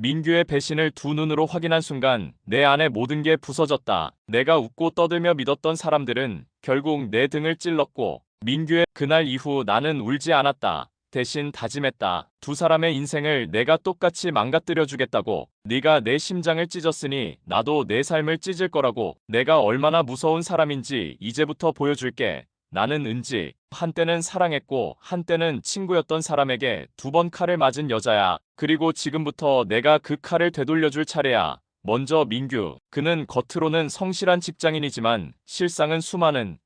민규의 배신을 두 눈으로 확인한 순간 내 안에 모든 게 부서졌다. 내가 웃고 떠들며 믿었던 사람들은 결국 내 등을 찔렀고 민규의 그날 이후 나는 울지 않았다. 대신 다짐했다. 두 사람의 인생을 내가 똑같이 망가뜨려 주겠다고. 네가 내 심장을 찢었으니 나도 내 삶을 찢을 거라고. 내가 얼마나 무서운 사람인지 이제부터 보여줄게. 나는 은지, 한때는 사랑했고 한때는 친구였던 사람에게 두 번 칼을 맞은 여자야. 그리고 지금부터 내가 그 칼을 되돌려줄 차례야. 먼저 민규. 그는 겉으로는 성실한 직장인이지만 실상은 수많은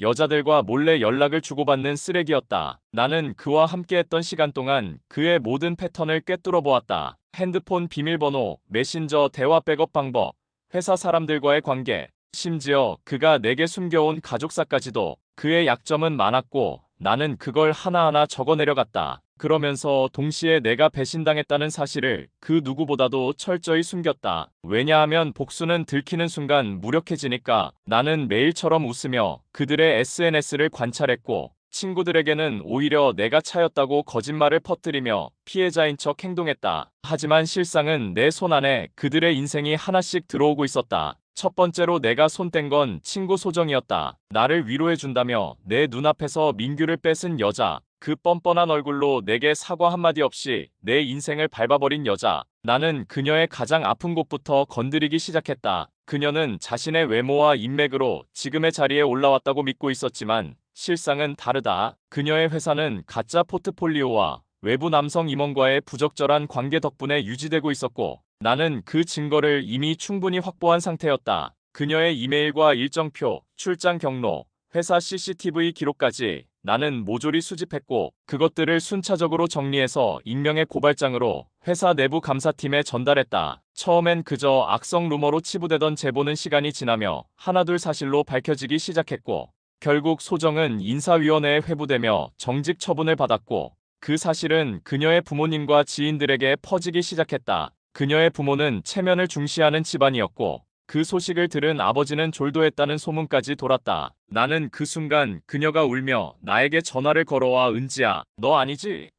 여자들과 몰래 연락을 주고받는 쓰레기였다. 나는 그와 함께했던 시간 동안 그의 모든 패턴을 꿰뚫어 보았다. 핸드폰 비밀번호, 메신저 대화 백업 방법, 회사 사람들과의 관계, 심지어 그가 내게 숨겨온 가족사까지도. 그의 약점은 많았고 나는 그걸 하나하나 적어내려갔다. 그러면서 동시에 내가 배신당했다는 사실을 그 누구보다도 철저히 숨겼다. 왜냐하면 복수는 들키는 순간 무력해지니까. 나는 매일처럼 웃으며 그들의 SNS를 관찰했고 친구들에게는 오히려 내가 차였다고 거짓말을 퍼뜨리며 피해자인 척 행동했다. 하지만 실상은 내 손 안에 그들의 인생이 하나씩 들어오고 있었다. 첫 번째로 내가 손댄 건 친구 소정이었다. 나를 위로해준다며 내 눈앞에서 민규를 뺏은 여자. 그 뻔뻔한 얼굴로 내게 사과 한마디 없이 내 인생을 밟아버린 여자. 나는 그녀의 가장 아픈 곳부터 건드리기 시작했다. 그녀는 자신의 외모와 인맥으로 지금의 자리에 올라왔다고 믿고 있었지만 실상은 다르다. 그녀의 회사는 가짜 포트폴리오와 외부 남성 임원과의 부적절한 관계 덕분에 유지되고 있었고 나는 그 증거를 이미 충분히 확보한 상태였다. 그녀의 이메일과 일정표, 출장 경로, 회사 CCTV 기록까지 나는 모조리 수집했고 그것들을 순차적으로 정리해서 익명의 고발장으로 회사 내부 감사팀에 전달했다. 처음엔 그저 악성 루머로 치부되던 제보는 시간이 지나며 하나둘 사실로 밝혀지기 시작했고 결국 소정은 인사위원회에 회부되며 정직 처분을 받았고 그 사실은 그녀의 부모님과 지인들에게 퍼지기 시작했다. 그녀의 부모는 체면을 중시하는 집안이었고 그 소식을 들은 아버지는 졸도했다는 소문까지 돌았다. 나는 그 순간 그녀가 울며 나에게 전화를 걸어와 은지야, 너 아니지?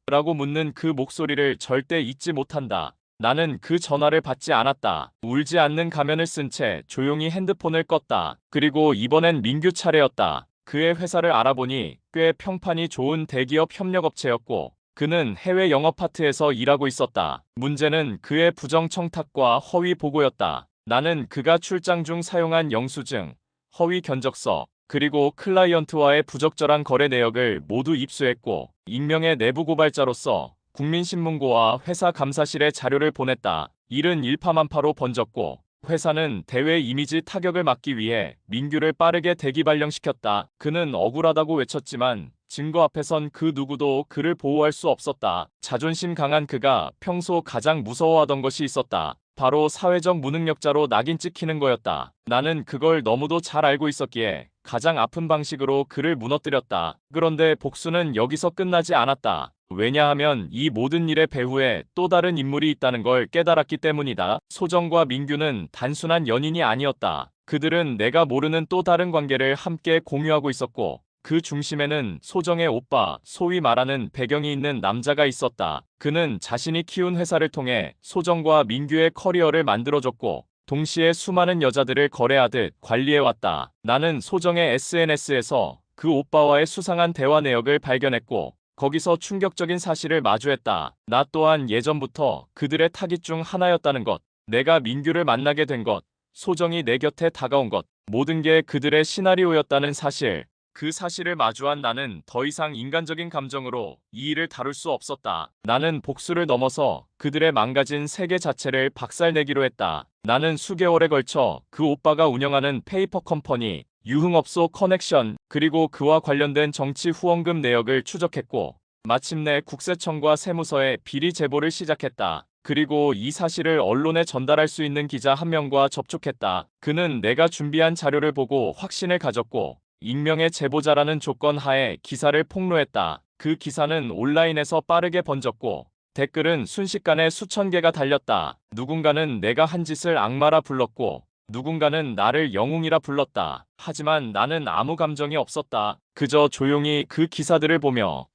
라고 묻는 그 목소리를 절대 잊지 못한다. 나는 그 전화를 받지 않았다. 울지 않는 가면을 쓴 채 조용히 핸드폰을 껐다. 그리고 이번엔 민규 차례였다. 그의 회사를 알아보니 꽤 평판이 좋은 대기업 협력업체였고 그는 해외 영업 파트에서 일하고 있었다. 문제는 그의 부정 청탁과 허위 보고였다. 나는 그가 출장 중 사용한 영수증, 허위 견적서, 그리고 클라이언트와의 부적절한 거래 내역을 모두 입수했고 익명의 내부 고발자로서 국민신문고와 회사 감사실에 자료를 보냈다. 일은 일파만파로 번졌고 회사는 대외 이미지 타격을 막기 위해 민규를 빠르게 대기 발령시켰다. 그는 억울하다고 외쳤지만 증거 앞에선 그 누구도 그를 보호할 수 없었다. 자존심 강한 그가 평소 가장 무서워하던 것이 있었다. 바로 사회적 무능력자로 낙인 찍히는 거였다. 나는 그걸 너무도 잘 알고 있었기에 가장 아픈 방식으로 그를 무너뜨렸다. 그런데 복수는 여기서 끝나지 않았다. 왜냐하면 이 모든 일의 배후에 또 다른 인물이 있다는 걸 깨달았기 때문이다. 소정과 민규는 단순한 연인이 아니었다. 그들은 내가 모르는 또 다른 관계를 함께 공유하고 있었고 그 중심에는 소정의 오빠, 소위 말하는 배경이 있는 남자가 있었다. 그는 자신이 키운 회사를 통해 소정과 민규의 커리어를 만들어줬고 동시에 수많은 여자들을 거래하듯 관리해왔다. 나는 소정의 SNS에서 그 오빠와의 수상한 대화 내역을 발견했고 거기서 충격적인 사실을 마주했다. 나 또한 예전부터 그들의 타깃 중 하나였다는 것. 내가 민규를 만나게 된 것, 소정이 내 곁에 다가온 것, 모든 게 그들의 시나리오였다는 사실. 그 사실을 마주한 나는 더 이상 인간적인 감정으로 이 일을 다룰 수 없었다. 나는 복수를 넘어서 그들의 망가진 세계 자체를 박살내기로 했다. 나는 수개월에 걸쳐 그 오빠가 운영하는 페이퍼 컴퍼니, 유흥업소 커넥션, 그리고 그와 관련된 정치 후원금 내역을 추적했고 마침내 국세청과 세무서에 비리 제보를 시작했다. 그리고 이 사실을 언론에 전달할 수 있는 기자 한 명과 접촉했다. 그는 내가 준비한 자료를 보고 확신을 가졌고 익명의 제보자라는 조건 하에 기사를 폭로했다. 그 기사는 온라인에서 빠르게 번졌고 댓글은 순식간에 수천 개가 달렸다. 누군가는 내가 한 짓을 악마라 불렀고 누군가는 나를 영웅이라 불렀다. 하지만 나는 아무 감정이 없었다. 그저 조용히 그 기사들을 보며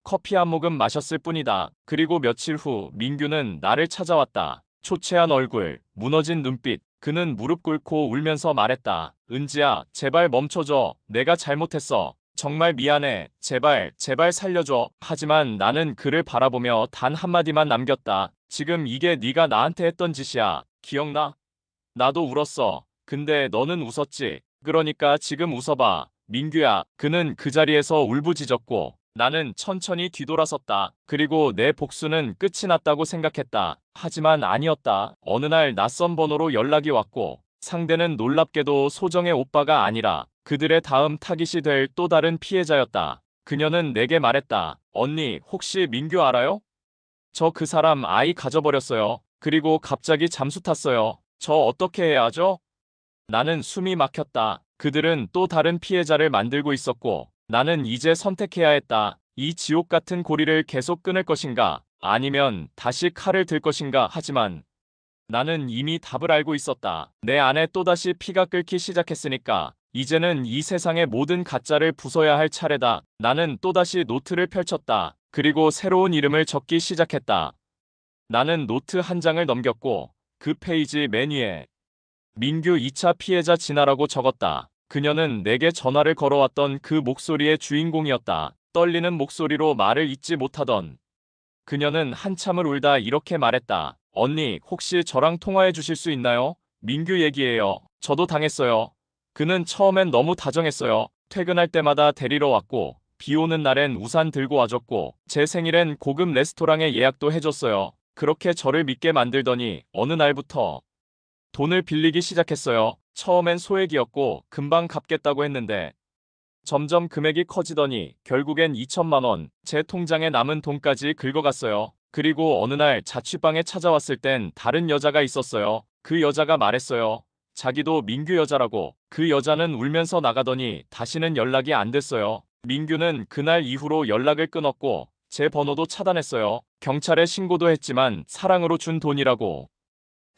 커피 한 모금 마셨을 뿐이다. 그리고 며칠 후 민규는 나를 찾아왔다. 초췌한 얼굴, 무너진 눈빛. 그는 무릎 꿇고 울면서 말했다. 은지야, 제발 멈춰줘. 내가 잘못했어. 정말 미안해. 제발, 제발 살려줘. 하지만 나는 그를 바라보며 단 한마디만 남겼다. 지금 이게 네가 나한테 했던 짓이야. 기억나? 나도 울었어. 근데 너는 웃었지. 그러니까 지금 웃어봐. 민규야. 그는 그 자리에서 울부짖었고 나는 천천히 뒤돌아섰다. 그리고 내 복수는 끝이 났다고 생각했다. 하지만 아니었다. 어느 날 낯선 번호로 연락이 왔고 상대는 놀랍게도 소정의 오빠가 아니라 그들의 다음 타깃이 될 또 다른 피해자였다. 그녀는 내게 말했다. 언니, 혹시 민규 알아요? 저 그 사람 아이 가져버렸어요. 그리고 갑자기 잠수 탔어요. 저 어떻게 해야 하죠? 나는 숨이 막혔다. 그들은 또 다른 피해자를 만들고 있었고 나는 이제 선택해야 했다. 이 지옥 같은 고리를 계속 끊을 것인가? 아니면 다시 칼을 들 것인가? 하지만 나는 이미 답을 알고 있었다. 내 안에 또다시 피가 끓기 시작했으니까 이제는 이 세상의 모든 가짜를 부숴야 할 차례다. 나는 또다시 노트를 펼쳤다. 그리고 새로운 이름을 적기 시작했다. 나는 노트 한 장을 넘겼고 그 페이지 맨 위에 민규 2차 피해자 진아라고 적었다. 그녀는 내게 전화를 걸어왔던 그 목소리의 주인공이었다. 떨리는 목소리로 말을 잇지 못하던 그녀는 한참을 울다 이렇게 말했다. 언니, 혹시 저랑 통화해 주실 수 있나요? 민규 얘기예요. 저도 당했어요. 그는 처음엔 너무 다정했어요. 퇴근할 때마다 데리러 왔고 비 오는 날엔 우산 들고 와줬고 제 생일엔 고급 레스토랑에 예약도 해줬어요. 그렇게 저를 믿게 만들더니 어느 날부터 돈을 빌리기 시작했어요. 처음엔 소액이었고 금방 갚겠다고 했는데 점점 금액이 커지더니 결국엔 2천만 원, 제 통장에 남은 돈까지 긁어갔어요. 그리고 어느 날 자취방에 찾아왔을 땐 다른 여자가 있었어요. 그 여자가 말했어요. 자기도 민규 여자라고. 그 여자는 울면서 나가더니 다시는 연락이 안 됐어요. 민규는 그날 이후로 연락을 끊었고 제 번호도 차단했어요. 경찰에 신고도 했지만 사랑으로 준 돈이라고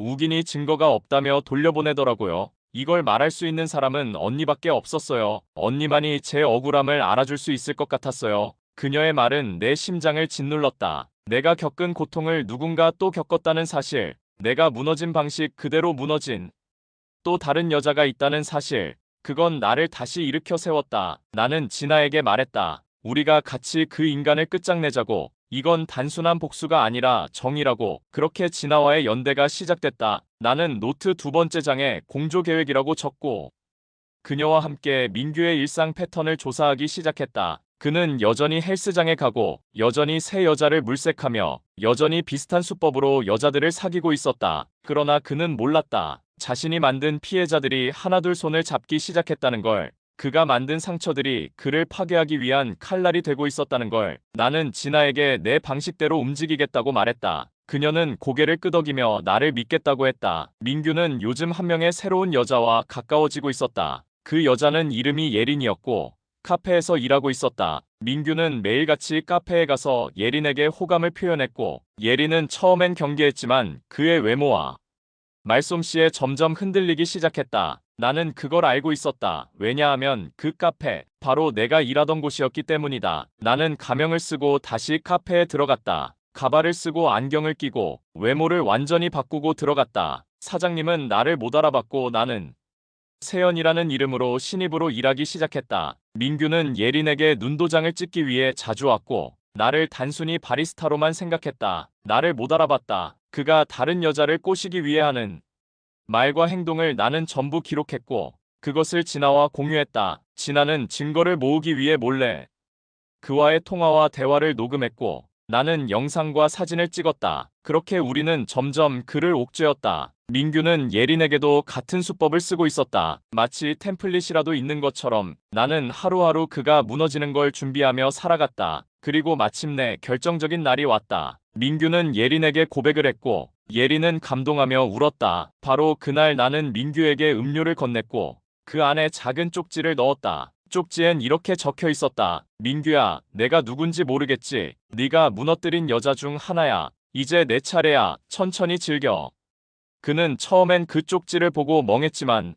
우기니 증거가 없다며 돌려보내더라고요. 이걸 말할 수 있는 사람은 언니밖에 없었어요. 언니만이 제 억울함을 알아줄 수 있을 것 같았어요. 그녀의 말은 내 심장을 짓눌렀다. 내가 겪은 고통을 누군가 또 겪었다는 사실, 내가 무너진 방식 그대로 무너진 또 다른 여자가 있다는 사실, 그건 나를 다시 일으켜 세웠다. 나는 진아에게 말했다. 우리가 같이 그 인간을 끝장내자고. 이건 단순한 복수가 아니라 정의라고. 그렇게 진아와의 연대가 시작됐다. 나는 노트 두 번째 장에 공조 계획이라고 적고 그녀와 함께 민규의 일상 패턴을 조사하기 시작했다. 그는 여전히 헬스장에 가고 여전히 새 여자를 물색하며 여전히 비슷한 수법으로 여자들을 사귀고 있었다. 그러나 그는 몰랐다. 자신이 만든 피해자들이 하나둘 손을 잡기 시작했다는 걸. 그가 만든 상처들이 그를 파괴하기 위한 칼날이 되고 있었다는 걸. 나는 진아에게 내 방식대로 움직이겠다고 말했다. 그녀는 고개를 끄덕이며 나를 믿겠다고 했다. 민규는 요즘 한 명의 새로운 여자와 가까워지고 있었다. 그 여자는 이름이 예린이었고 카페에서 일하고 있었다. 민규는 매일같이 카페에 가서 예린에게 호감을 표현했고 예린은 처음엔 경계했지만 그의 외모와 말솜씨에 점점 흔들리기 시작했다. 나는 그걸 알고 있었다. 왜냐하면 그 카페, 바로 내가 일하던 곳이었기 때문이다. 나는 가명을 쓰고 다시 카페에 들어갔다. 가발을 쓰고 안경을 끼고 외모를 완전히 바꾸고 들어갔다. 사장님은 나를 못 알아봤고 나는 세연이라는 이름으로 신입으로 일하기 시작했다. 민규는 예린에게 눈도장을 찍기 위해 자주 왔고 나를 단순히 바리스타로만 생각했다. 나를 못 알아봤다. 그가 다른 여자를 꼬시기 위해 하는 말과 행동을 나는 전부 기록했고 그것을 진아와 공유했다. 진아는 증거를 모으기 위해 몰래 그와의 통화와 대화를 녹음했고 나는 영상과 사진을 찍었다. 그렇게 우리는 점점 그를 옥죄었다. 민규는 예린에게도 같은 수법을 쓰고 있었다. 마치 템플릿이라도 있는 것처럼 나는 하루하루 그가 무너지는 걸 준비하며 살아갔다. 그리고 마침내 결정적인 날이 왔다. 민규는 예린에게 고백을 했고 예린은 감동하며 울었다. 바로 그날 나는 민규에게 음료를 건넸고 그 안에 작은 쪽지를 넣었다. 쪽지엔 이렇게 적혀 있었다. 민규야, 내가 누군지 모르겠지. 네가 무너뜨린 여자 중 하나야. 이제 내 차례야. 천천히 즐겨. 그는 처음엔 그 쪽지를 보고 멍했지만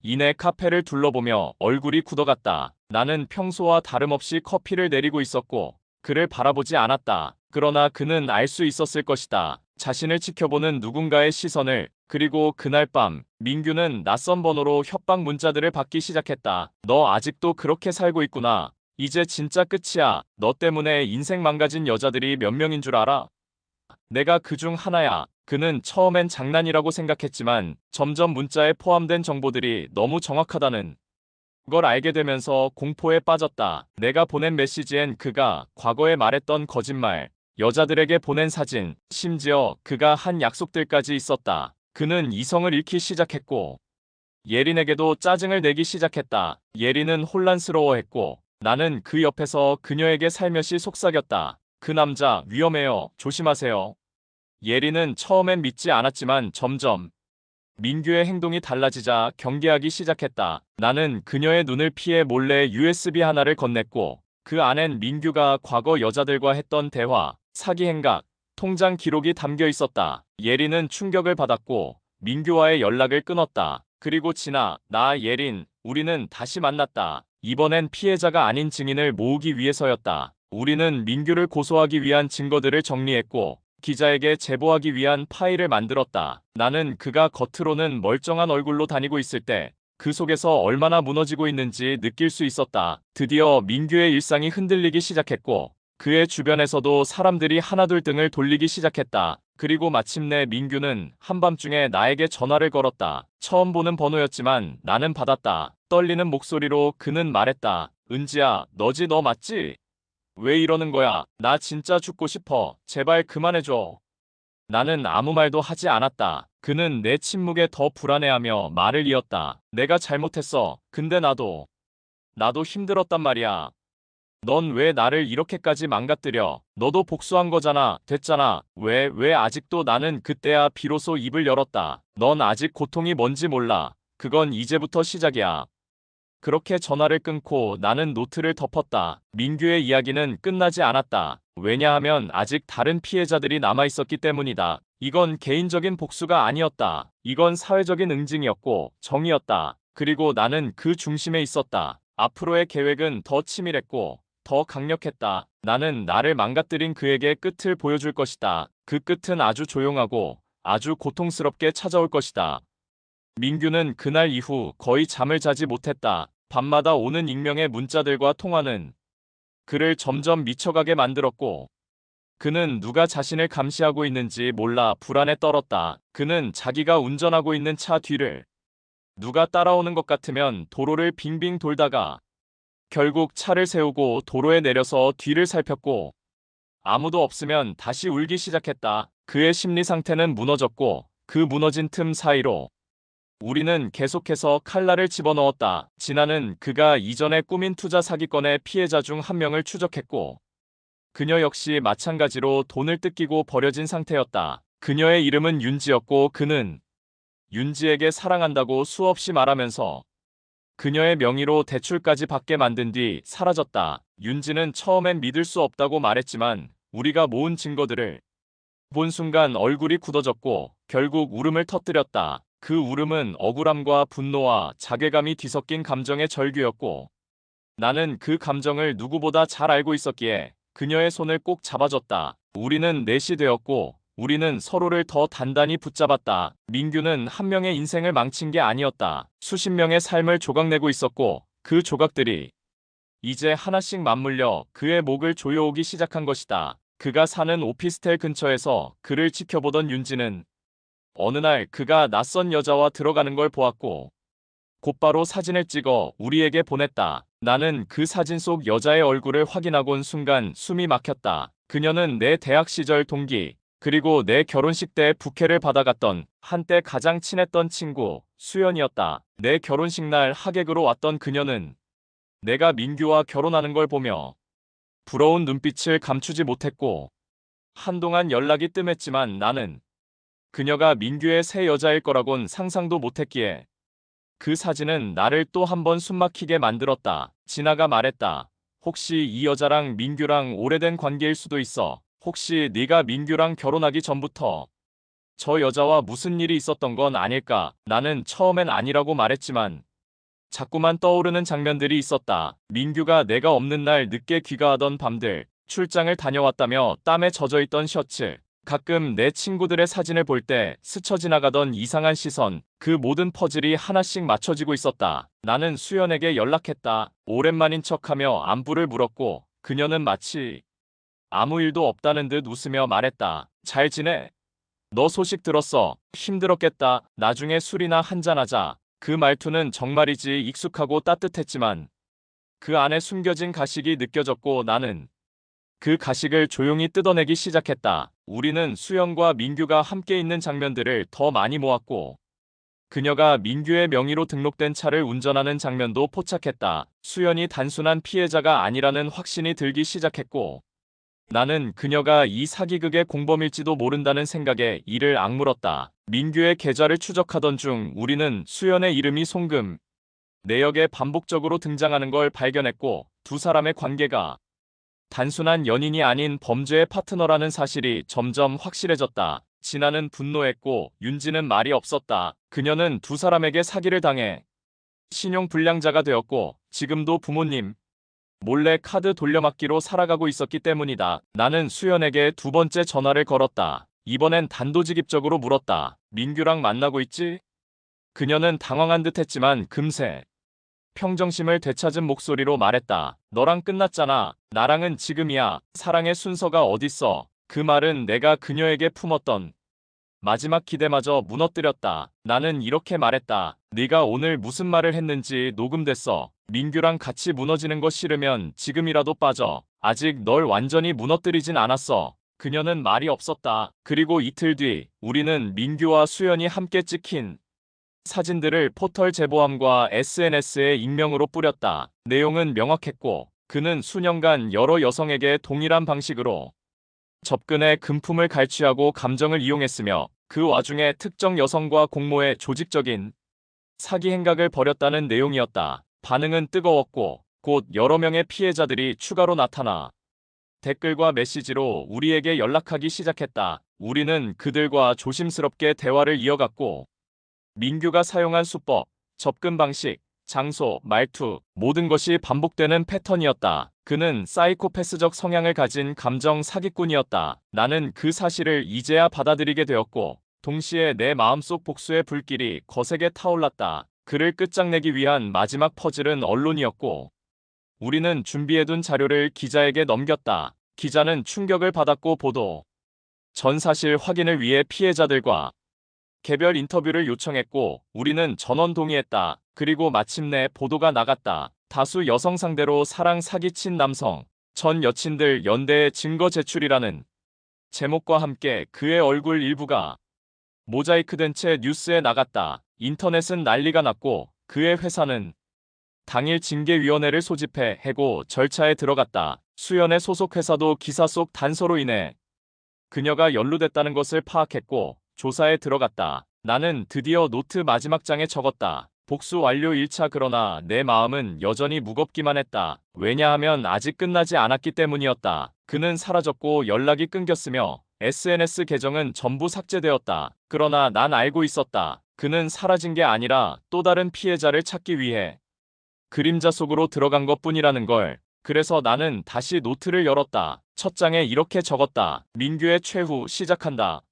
이내 카페를 둘러보며 얼굴이 굳어갔다. 나는 평소와 다름없이 커피를 내리고 있었고 그를 바라보지 않았다. 그러나 그는 알 수 있었을 것이다. 자신을 지켜보는 누군가의 시선을. 그리고 그날 밤 민규는 낯선 번호로 협박 문자들을 받기 시작했다. 너 아직도 그렇게 살고 있구나. 이제 진짜 끝이야. 너 때문에 인생 망가진 여자들이 몇 명인 줄 알아? 내가 그 중 하나야. 그는 처음엔 장난이라고 생각했지만 점점 문자에 포함된 정보들이 너무 정확하다는 걸 알게 되면서 공포에 빠졌다. 내가 보낸 메시지엔 그가 과거에 말했던 거짓말, 여자들에게 보낸 사진, 심지어 그가 한 약속들까지 있었다. 그는 이성을 잃기 시작했고 예린에게도 짜증을 내기 시작했다. 예린은 혼란스러워했고 나는 그 옆에서 그녀에게 살며시 속삭였다. 그 남자 위험해요. 조심하세요. 예린은 처음엔 믿지 않았지만 점점 민규의 행동이 달라지자 경계하기 시작했다. 나는 그녀의 눈을 피해 몰래 USB 하나를 건넸고 그 안엔 민규가 과거 여자들과 했던 대화, 사기 행각, 통장 기록이 담겨 있었다. 예린은 충격을 받았고 민규와의 연락을 끊었다. 그리고 나 예린, 우리는 다시 만났다. 이번엔 피해자가 아닌 증인을 모으기 위해서였다. 우리는 민규를 고소하기 위한 증거들을 정리했고 기자에게 제보하기 위한 파일을 만들었다. 나는 그가 겉으로는 멀쩡한 얼굴로 다니고 있을 때 그 속에서 얼마나 무너지고 있는지 느낄 수 있었다. 드디어 민규의 일상이 흔들리기 시작했고 그의 주변에서도 사람들이 하나둘 등을 돌리기 시작했다. 그리고 마침내 민규는 한밤중에 나에게 전화를 걸었다. 처음 보는 번호였지만 나는 받았다. 떨리는 목소리로 그는 말했다. 은지야, 너지 너 맞지? 왜 이러는 거야? 나 진짜 죽고 싶어. 제발 그만해줘. 나는 아무 말도 하지 않았다. 그는 내 침묵에 더 불안해하며 말을 이었다. 내가 잘못했어. 근데 나도 힘들었단 말이야. 넌 왜 나를 이렇게까지 망가뜨려? 너도 복수한 거잖아. 됐잖아. 왜 아직도 나는 그때야 비로소 입을 열었다. 넌 아직 고통이 뭔지 몰라. 그건 이제부터 시작이야. 그렇게 전화를 끊고 나는 노트를 덮었다. 민규의 이야기는 끝나지 않았다. 왜냐하면 아직 다른 피해자들이 남아있었기 때문이다. 이건 개인적인 복수가 아니었다. 이건 사회적인 응징이었고 정의였다. 그리고 나는 그 중심에 있었다. 앞으로의 계획은 더 치밀했고 더 강력했다. 나는 나를 망가뜨린 그에게 끝을 보여줄 것이다. 그 끝은 아주 조용하고 아주 고통스럽게 찾아올 것이다. 민규는 그날 이후 거의 잠을 자지 못했다. 밤마다 오는 익명의 문자들과 통화는 그를 점점 미쳐가게 만들었고 그는 누가 자신을 감시하고 있는지 몰라 불안에 떨었다. 그는 자기가 운전하고 있는 차 뒤를 누가 따라오는 것 같으면 도로를 빙빙 돌다가 결국 차를 세우고 도로에 내려서 뒤를 살폈고 아무도 없으면 다시 울기 시작했다. 그의 심리 상태는 무너졌고 그 무너진 틈 사이로 우리는 계속해서 칼날을 집어넣었다. 진아는 그가 이전에 꾸민 투자 사기건의 피해자 중 한 명을 추적했고 그녀 역시 마찬가지로 돈을 뜯기고 버려진 상태였다. 그녀의 이름은 윤지였고 그는 윤지에게 사랑한다고 수없이 말하면서 그녀의 명의로 대출까지 받게 만든 뒤 사라졌다. 윤지는 처음엔 믿을 수 없다고 말했지만 우리가 모은 증거들을 본 순간 얼굴이 굳어졌고 결국 울음을 터뜨렸다. 그 울음은 억울함과 분노와 자괴감이 뒤섞인 감정의 절규였고 나는 그 감정을 누구보다 잘 알고 있었기에 그녀의 손을 꼭 잡아줬다. 우리는 넷이 되었고 우리는 서로를 더 단단히 붙잡았다. 민규는 한 명의 인생을 망친 게 아니었다. 수십 명의 삶을 조각내고 있었고 그 조각들이 이제 하나씩 맞물려 그의 목을 조여오기 시작한 것이다. 그가 사는 오피스텔 근처에서 그를 지켜보던 윤지는 어느 날 그가 낯선 여자와 들어가는 걸 보았고 곧바로 사진을 찍어 우리에게 보냈다. 나는 그 사진 속 여자의 얼굴을 확인하곤 순간 숨이 막혔다. 그녀는 내 대학 시절 동기, 그리고 내 결혼식 때 부케를 받아갔던 한때 가장 친했던 친구, 수연이었다. 내 결혼식 날 하객으로 왔던 그녀는 내가 민규와 결혼하는 걸 보며 부러운 눈빛을 감추지 못했고 한동안 연락이 뜸했지만 나는 그녀가 민규의 새 여자일 거라곤 상상도 못했기에 그 사진은 나를 또 한 번 숨막히게 만들었다. 진아가 말했다. 혹시 이 여자랑 민규랑 오래된 관계일 수도 있어. 혹시 네가 민규랑 결혼하기 전부터 저 여자와 무슨 일이 있었던 건 아닐까? 나는 처음엔 아니라고 말했지만 자꾸만 떠오르는 장면들이 있었다. 민규가 내가 없는 날 늦게 귀가하던 밤들, 출장을 다녀왔다며 땀에 젖어있던 셔츠, 가끔 내 친구들의 사진을 볼 때 스쳐 지나가던 이상한 시선, 그 모든 퍼즐이 하나씩 맞춰지고 있었다. 나는 수연에게 연락했다. 오랜만인 척하며 안부를 물었고 그녀는 마치 아무 일도 없다는 듯 웃으며 말했다. 잘 지내? 너 소식 들었어. 힘들었겠다. 나중에 술이나 한잔하자. 그 말투는 정말이지 익숙하고 따뜻했지만 그 안에 숨겨진 가식이 느껴졌고 나는 그 가식을 조용히 뜯어내기 시작했다. 우리는 수연과 민규가 함께 있는 장면들을 더 많이 모았고 그녀가 민규의 명의로 등록된 차를 운전하는 장면도 포착했다. 수연이 단순한 피해자가 아니라는 확신이 들기 시작했고 나는 그녀가 이 사기극의 공범일지도 모른다는 생각에 이를 악물었다. 민규의 계좌를 추적하던 중 우리는 수연의 이름이 송금 내역에 반복적으로 등장하는 걸 발견했고 두 사람의 관계가 단순한 연인이 아닌 범죄의 파트너라는 사실이 점점 확실해졌다. 진아는 분노했고 윤지는 말이 없었다. 그녀는 두 사람에게 사기를 당해 신용불량자가 되었고 지금도 부모님 몰래 카드 돌려막기로 살아가고 있었기 때문이다. 나는 수연에게 두 번째 전화를 걸었다. 이번엔 단도직입적으로 물었다. 민규랑 만나고 있지? 그녀는 당황한 듯 했지만 금세 평정심을 되찾은 목소리로 말했다. 너랑 끝났잖아. 나랑은 지금이야. 사랑의 순서가 어딨어. 그 말은 내가 그녀에게 품었던 마지막 기대마저 무너뜨렸다. 나는 이렇게 말했다. 네가 오늘 무슨 말을 했는지 녹음됐어. 민규랑 같이 무너지는 거 싫으면 지금이라도 빠져. 아직 널 완전히 무너뜨리진 않았어. 그녀는 말이 없었다. 그리고 이틀 뒤 우리는 민규와 수연이 함께 찍힌 사진들을 포털 제보함과 SNS에 익명으로 뿌렸다. 내용은 명확했고 그는 수년간 여러 여성에게 동일한 방식으로 접근해 금품을 갈취하고 감정을 이용했으며 그 와중에 특정 여성과 공모해 조직적인 사기 행각을 벌였다는 내용이었다. 반응은 뜨거웠고 곧 여러 명의 피해자들이 추가로 나타나 댓글과 메시지로 우리에게 연락하기 시작했다. 우리는 그들과 조심스럽게 대화를 이어갔고 민규가 사용한 수법, 접근 방식, 장소, 말투, 모든 것이 반복되는 패턴이었다. 그는 사이코패스적 성향을 가진 감정 사기꾼이었다. 나는 그 사실을 이제야 받아들이게 되었고 동시에 내 마음속 복수의 불길이 거세게 타올랐다. 그를 끝장내기 위한 마지막 퍼즐은 언론이었고 우리는 준비해둔 자료를 기자에게 넘겼다. 기자는 충격을 받았고 보도 전 사실 확인을 위해 피해자들과 개별 인터뷰를 요청했고 우리는 전원 동의했다. 그리고 마침내 보도가 나갔다. 다수 여성 상대로 사랑 사기친 남성, 전 여친들 연대의 증거 제출이라는 제목과 함께 그의 얼굴 일부가 모자이크된 채 뉴스에 나갔다. 인터넷은 난리가 났고 그의 회사는 당일 징계위원회를 소집해 해고 절차에 들어갔다. 수연의 소속 회사도 기사 속 단서로 인해 그녀가 연루됐다는 것을 파악했고 조사에 들어갔다. 나는 드디어 노트 마지막 장에 적었다. 복수 완료 1차. 그러나 내 마음은 여전히 무겁기만 했다. 왜냐하면 아직 끝나지 않았기 때문이었다. 그는 사라졌고 연락이 끊겼으며 SNS 계정은 전부 삭제되었다. 그러나 난 알고 있었다. 그는 사라진 게 아니라 또 다른 피해자를 찾기 위해 그림자 속으로 들어간 것뿐이라는 걸. 그래서 나는 다시 노트를 열었다. 첫 장에 이렇게 적었다. 민규의 최후 시작한다.